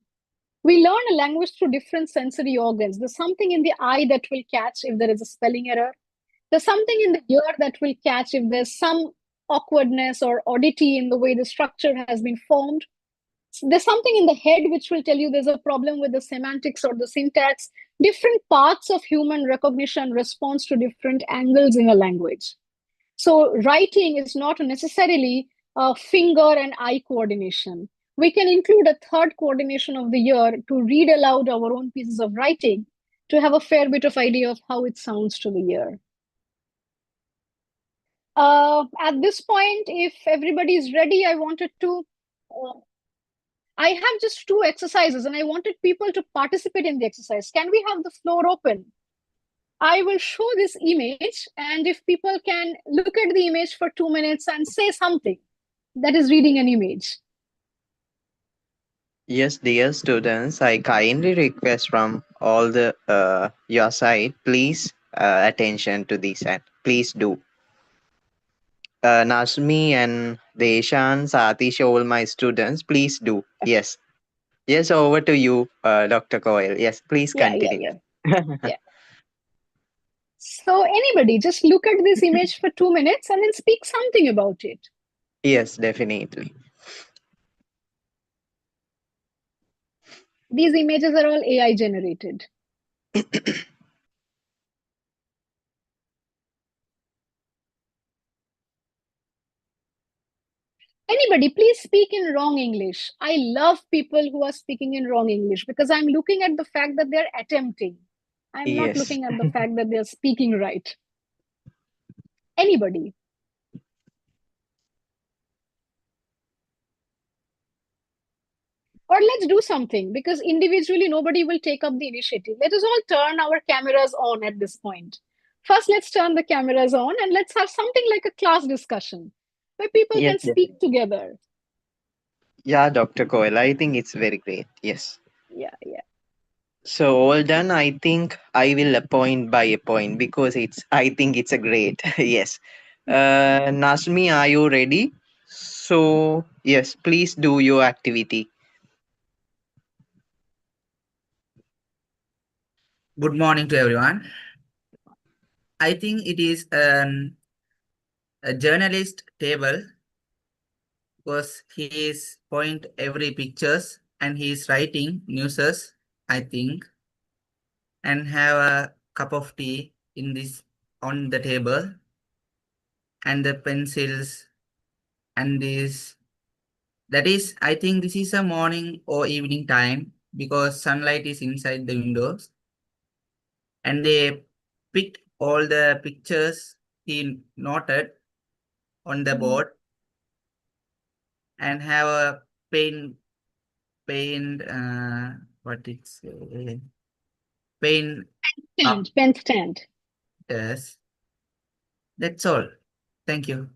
We learn a language through different sensory organs. There's something in the eye that will catch if there is a spelling error. There's something in the ear that will catch if there's some awkwardness or oddity in the way the structure has been formed. There's something in the head which will tell you there's a problem with the semantics or the syntax. Different parts of human recognition responds to different angles in a language. So writing is not necessarily finger and eye coordination. We can include a third coordination of the ear to read aloud our own pieces of writing to have a fair bit of idea of how it sounds to the ear. At this point, if everybody is ready, I have just two exercises and I wanted people to participate in the exercise. Can we have the floor open? I will show this image, and if people can look at the image for 2 minutes and say something that is reading an image. Yes, dear students, I kindly request from all the your side, please attention to this and please do. Nasmi and Deshan, Satish, all my students, please do. Yes. Yes, over to you, Dr. Koyel. Yes, please continue. Yeah. So anybody, just look at this image for 2 minutes and then speak something about it. Yes, definitely. These images are all AI generated. Anybody, please speak in wrong English. I love people who are speaking in wrong English because I'm looking at the fact that they're attempting. I'm not Yes. looking at the fact that they're speaking right. Anybody? Or let's do something because individually nobody will take up the initiative. Let us all turn our cameras on at this point. First, let's turn the cameras on and let's have something like a class discussion where people Yes, can speak definitely. together. Yeah, Dr. Koyel, I think it's very great. Yes. Yeah, yeah. So all done, I think I will appoint by appoint because I think it's a great. Yes. Nasmi, are you ready? So yes, please do your activity. Good morning to everyone. I think it is a journalist table because he is point every pictures and he is writing newses, I think, and have a cup of tea in this on the table and the pencils and this. That is, I think this is a morning or evening time because sunlight is inside the windows and they picked all the pictures he noted on the board and have a paint what it's paint up. Pen stand. Yes, that's all. Thank you.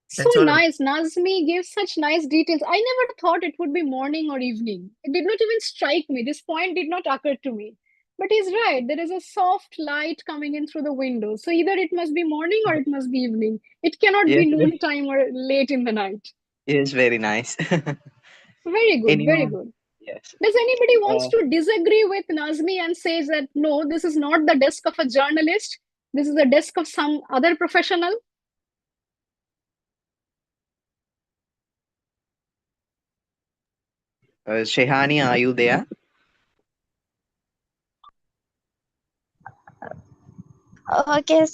So That's all. nice. Nazmi gives such nice details. I never thought it would be morning or evening. It did not even strike me. This point did not occur to me. But he's right. There is a soft light coming in through the window. So either it must be morning or it must be evening. It cannot be Yes, noontime or late in the night. yes, very nice. Very good. Very Anyone? good. Yes. Does anybody wants Uh, to disagree with Nazmi and says that no, this is not the desk of a journalist. This is the desk of some other professional? Shehani, are you there? Okay,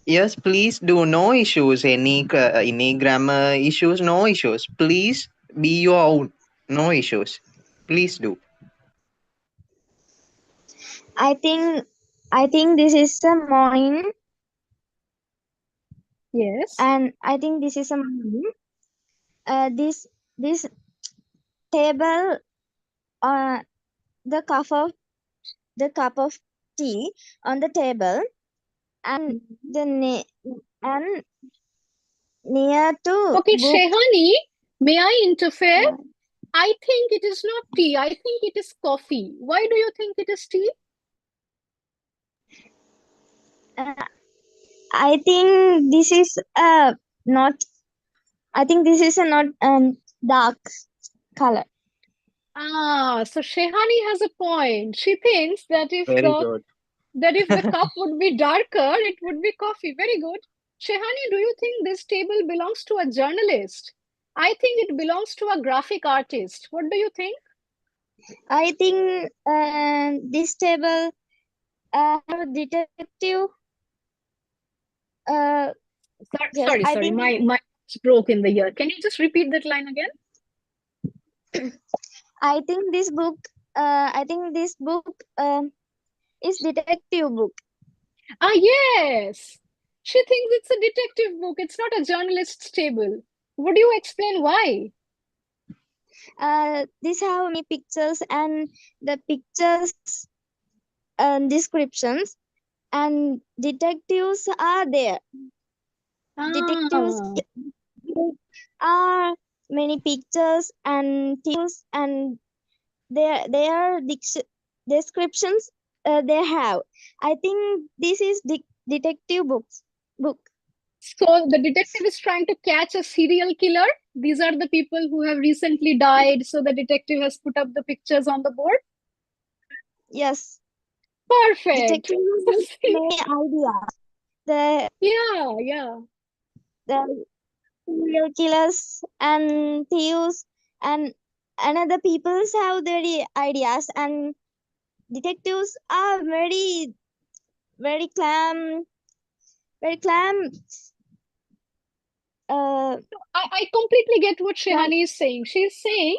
Yes, please do. No issues. Any grammar issues? No issues. Please be your own. No issues. Please do. I think this is a morning, Yes. and I think this is a morning. This table, uh, the cup of tea on the table, and the and near to Okay, book. Shehani, may I interfere? Yeah. I think it is not tea. I think it is coffee. Why do you think it is tea? Uh, I think this is not. I think this is a not dark color. So Shehani has a point. She thinks that Very good. if the cup would be darker, it would be coffee. Very good. Shehani, do you think this table belongs to a journalist? I think it belongs to a graphic artist. What do you think? I think this table have a detective. Yes, I Sorry. think My broke in the ear. Can you just repeat that line again? I think this book. I think this book is detective book. Ah, yes. She thinks it's a detective book. It's not a journalist's table. Would you explain why? These have many pictures and the pictures descriptions and detectives are there. Detectives Ah, are many pictures and things and their descriptions they have. I think this is detective book. so the detective is trying to catch a serial killer. These are the people who have recently died. So the detective has put up the pictures on the board. Yes, Perfect. detective So with see, many ideas. The yeah. the serial killers and thieves and another peoples have their ideas and detectives are very clam uh I completely get what clam, Shehani is saying. She's saying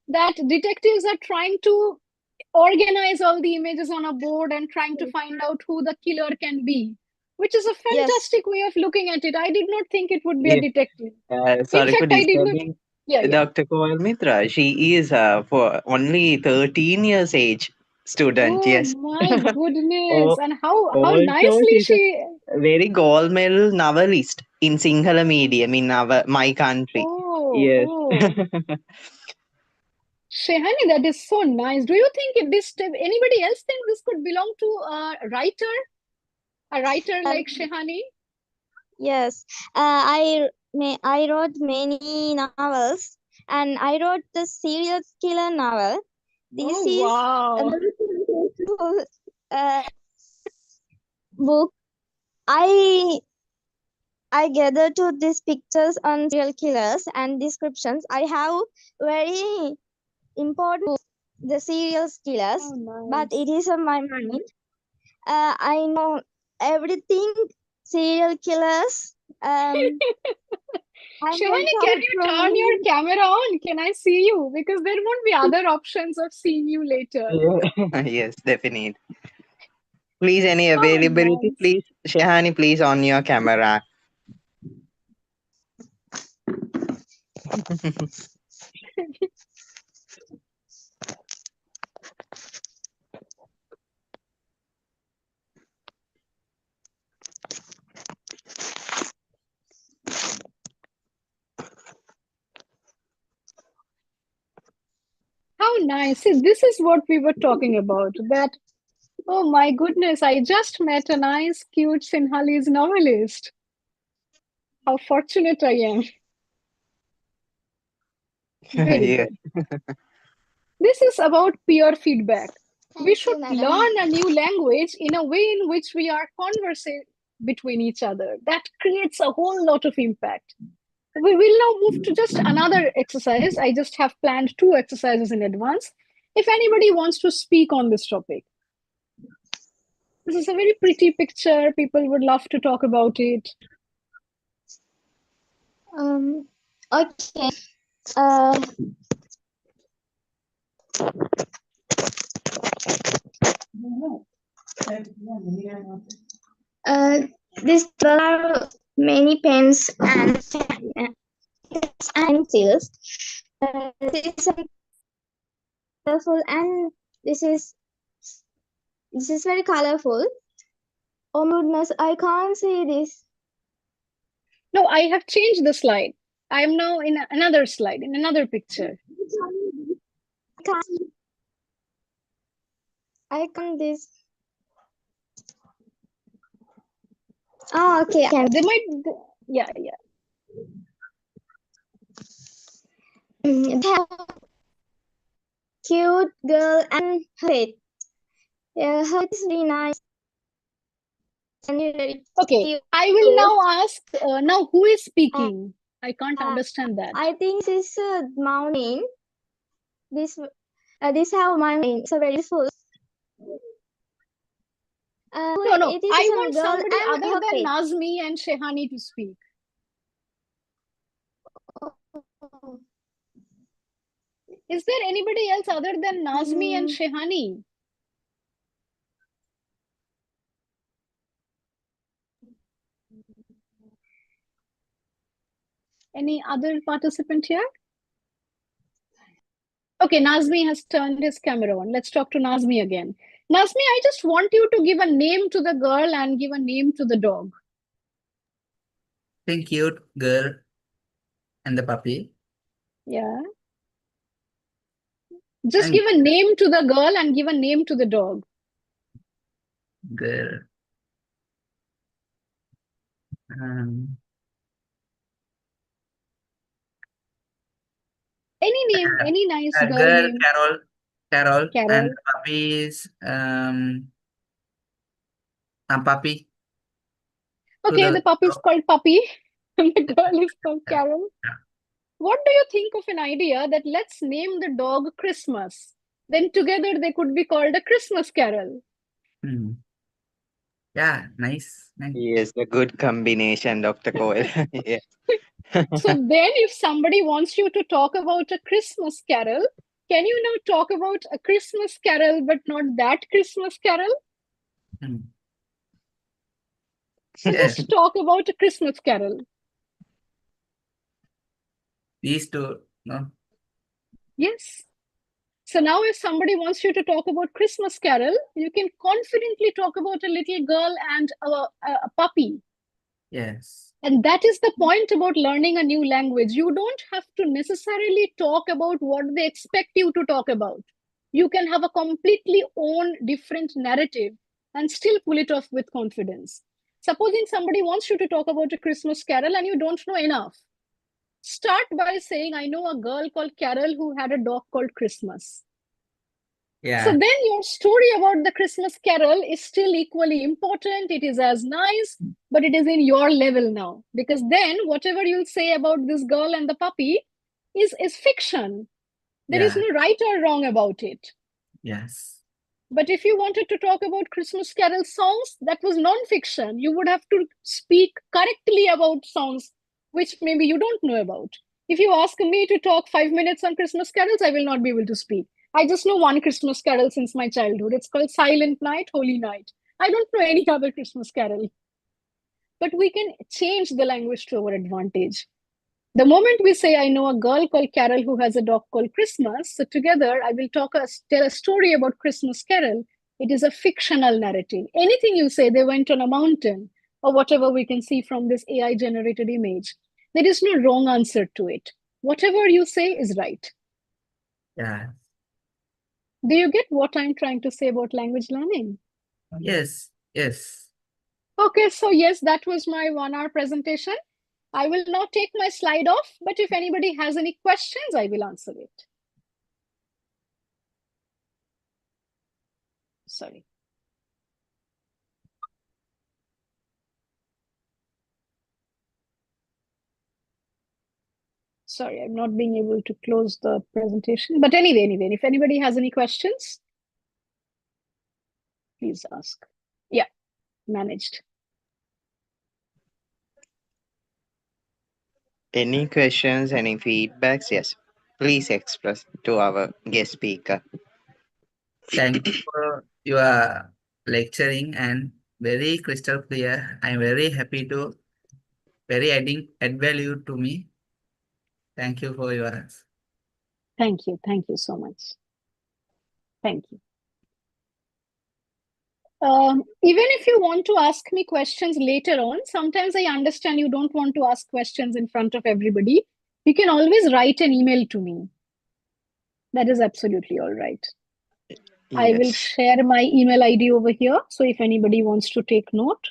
that detectives are trying to organize all the images on a board and trying to find out who the killer can be, which is a yes. fantastic way of looking at it. I did not think it would be a Yes. detective. In Sorry for fact, I did not. disturbing Yeah. Dr. Koyel Mitra. She is for only 13 years age student. Oh Yes. my goodness. Oh, And how also, nicely she's a she. very gold medal novelist in Sinhala medium in my country. Yes. Oh. Shehani, that is so nice. Do you think anybody else think this could belong to a writer Um, like Shehani? yes, I wrote many novels, and I wrote the serial killer novel. This Oh is a wow. very beautiful book. I I gathered to these pictures on serial killers and descriptions. I have very important book, the serial killers, Oh but nice. it is on my mind. I know everything serial killers. I know Shivani, can some you from turn your camera on? Can I see you? Because there won't be other options of seeing you later. Yeah. Yes, definitely. Please, any Oh, availability, nice. please. Shehani, please on your camera. How nice. See, this is what we were talking about. That, oh my goodness, I just met a nice, cute Sinhalese novelist. How fortunate I am. Very Yes. good. This is about peer feedback. We Thank should you, madam. learn a new language in a way in which we are conversing between each other. That creates a whole lot of impact. We will now move to just another exercise. I just have planned two exercises in advance. If anybody wants to speak on this topic, this is a very pretty picture. People would love to talk about it. Okay. Uh, uh, this there are many pens and pencils. This is colorful and this is very colorful. Oh my goodness, I can't see this. No, I have changed the slide. I am now in another slide, in another picture. I can't. I can't this. Oh, okay. I can. They might, yeah. They have cute girl and her head. Yeah, her is really nice and very Okay, cute. I will now ask, now who is speaking? I can't Uh, understand that. I think this is mountain. This have mountain. It's a very full. No, It is I a want girl somebody and other her than pet. Nazmi and Shehani to speak. Oh. Is there anybody else other than Nazmi and Mm, Shehani? Any other participant here? Okay, Nazmi has turned his camera on. Let's talk to Nazmi again. Nazmi, I just want you to give a name to the girl and give a name to the dog. Think cute girl and the puppy. Yeah. Just And give a name to the girl and give a name to the dog. girl. Um, Any name, any nice girl girl name. Carol, and Carol. the puppy is a puppy. To Okay, the puppy is dog. called Puppy and the girl is called Yeah. Carol. What do you think of an idea that let's name the dog Christmas? Then together they could be called a Christmas Carol. Hmm. Yeah, nice. Yes, a good combination, Dr. Koyel. Yeah. So then if somebody wants you to talk about a Christmas Carol, can you now talk about a Christmas Carol but not that Christmas Carol? Hmm. So Yes, just talk about a Christmas Carol. these two, no? Yes. So now if somebody wants you to talk about Christmas Carol, you can confidently talk about a little girl and a puppy. Yes. And that is the point about learning a new language. You don't have to necessarily talk about what they expect you to talk about. You can have a completely own different narrative and still pull it off with confidence. Supposing somebody wants you to talk about a Christmas Carol and you don't know enough, start by saying, I know a girl called Carol who had a dog called Christmas. So Yeah. then your story about the Christmas Carol is still equally important. It is as nice, but it is in your level now. Because then whatever you'll say about this girl and the puppy is fiction. There is Yeah. no right or wrong about it. Yes. But if you wanted to talk about Christmas Carol songs, that was non-fiction. You would have to speak correctly about songs which maybe you don't know about. If you ask me to talk 5 minutes on Christmas carols, I will not be able to speak. I just know one Christmas carol since my childhood. It's called Silent Night, Holy Night. I don't know any other Christmas carol. But we can change the language to our advantage. The moment we say, I know a girl called Carol who has a dog called Christmas, so together I will tell a story about Christmas Carol. It is a fictional narrative. Anything you say, they went on a mountain, or whatever we can see from this AI generated image, there is no wrong answer to it. Whatever you say is right. Yeah. Do you get what I'm trying to say about language learning? Yes. Yes. Okay, so yes, that was my 1 hour presentation. I will now take my slide off, but if anybody has any questions, I will answer it. Sorry. Sorry, I'm not being able to close the presentation. But anyway, if anybody has any questions, please ask. Yeah, managed. Any questions, any feedbacks? Yes. Please express to our guest speaker. Thank you for your lecturing and very crystal clear. I'm very happy to very add value to me. Thank you for your answer. Thank you. Thank you so much. Thank you. Even if you want to ask me questions later on, sometimes I understand you don't want to ask questions in front of everybody. You can always write an email to me. That is absolutely all right. I will Yes. share my email ID over here. So if anybody wants to take note.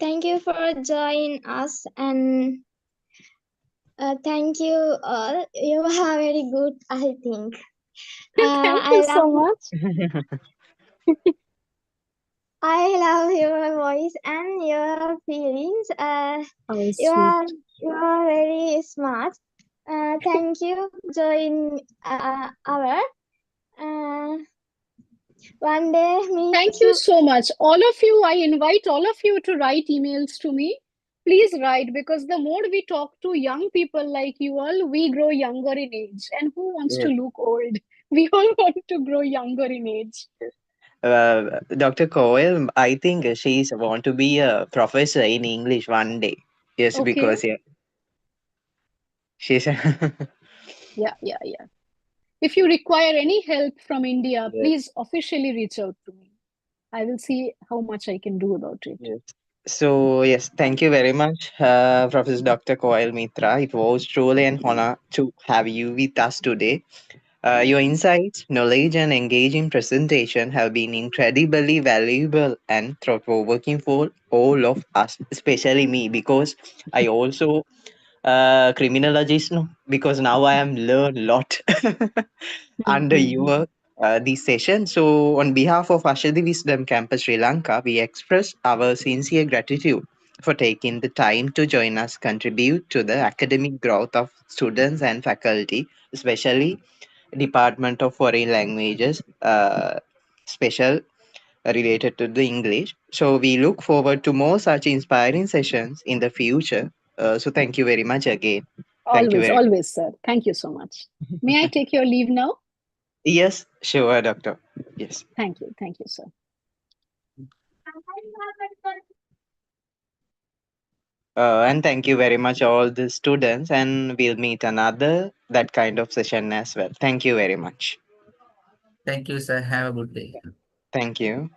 thank you for joining us, and thank you all. You are very good, I think. Thank you I so love much. I love your voice and your feelings. Oh, You sweet. are very smart. Thank you join our uh, one day meet Thank you to so much. All of you, I invite all of you to write emails to me. Please write, because the more we talk to young people like you all, we grow younger in age. And who wants to Yes. look old? We all want to grow younger in age. Dr. Koyel, I think she's want to be a professor in English one day. Yes, Okay? because yeah, she's Yeah, yeah, yeah. If you require any help from India, yes, please officially reach out to me. I will see how much I can do about it. yes. So yes, thank you very much, Professor Dr. Koyel Mitra. It was truly an honor to have you with us today. Your insights, knowledge, and engaging presentation have been incredibly valuable and thought-provoking for all of us, especially me, because I also criminologist no? Because now I am learn lot under Mm-hmm. your this session. So on behalf of Ashadi Wisdom Campus Sri Lanka, we express our sincere gratitude for taking the time to join us, contribute to the academic growth of students and faculty, especially Department of Foreign Languages, special related to the English. So we look forward to more such inspiring sessions in the future. So thank you very much again. Thank you Always, very much. always, sir. Thank you so much. May I take your leave now? Yes, sure, doctor. Yes. Thank you, sir. And thank you very much all the students, and we'll meet another that kind of session as well. Thank you very much. Thank you, sir. Have a good day. Thank you.